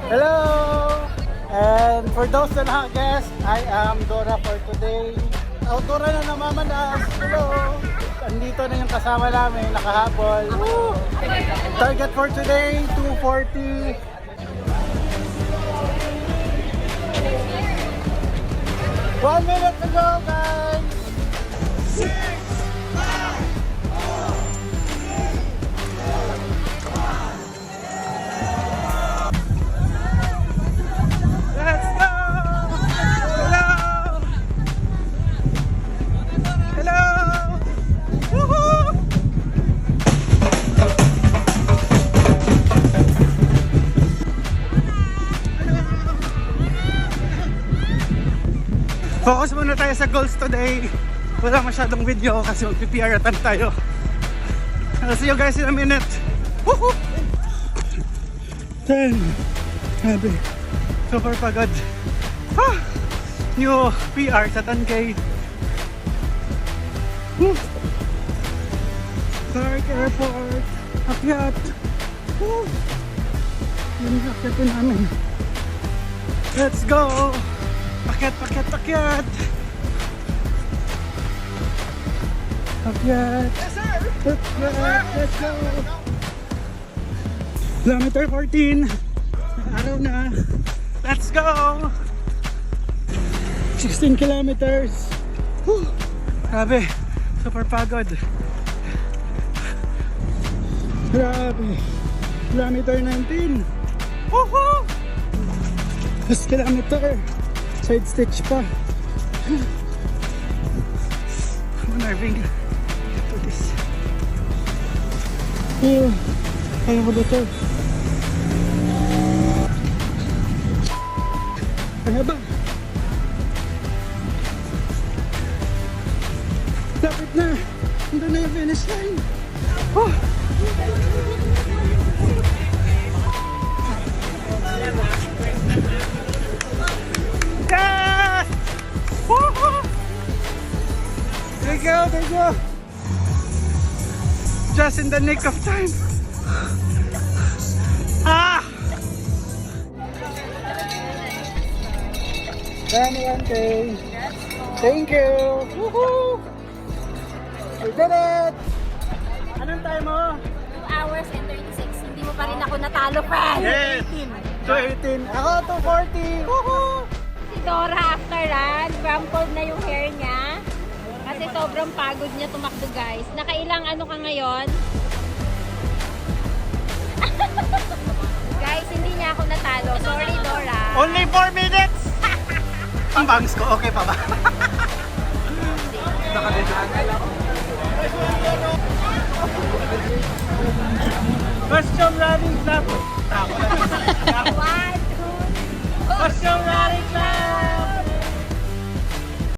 Hello! And for those na naka-guess, I am Dora for today. Dora na namamanas. Hello! Andito na yung kasama namin, nakahabol. Target for today, 240. One minute to go, guys! Let's go! Hello! Hello! Woohoo! Focus muna tayo sa goals today. Wala masyadong video kasi mag-PPR-atan tayo. I'll see you guys in a minute. Woohoo! 10. Grabe. Super pagod. New PR sa 10K. Clark Airport. Akyat. Yun yung akyatin namin. Let's go! Akyat, akyat, akyat! Akyat! Yes, sir! Akyat! Let's go! Kilometer 14. Araw na. Let's go! 16 kilometers. Whew. Grabe. Super pagod. Grabe. Kilometer 19. Woohoo! Last kilometer. Side stitch pa. Come on, Irving. Do this. Kaya mo dito. Kaya ba? Lapit na. Nandun na yung finish line. Oh. Yes! Woohoo! There you go, there you go. Just in the nick of time. Ah! 21K. Thank you. Woohoo! We did it! Anong time mo? 2 hours and 36. Hindi mo pa rin ako natalo, friend. Yes! 218. Ako, 240. Woohoo! Si Dora after run, crumpled na yung hair niya. Kasi sobrang pagod niya tumakbo, guys. Nakailang ano ka ngayon? Guys, hindi niya ako natalo. Sorry, Dora. Only 4 minutes! Ang bangs ko, okay pa ba? First jump running lap.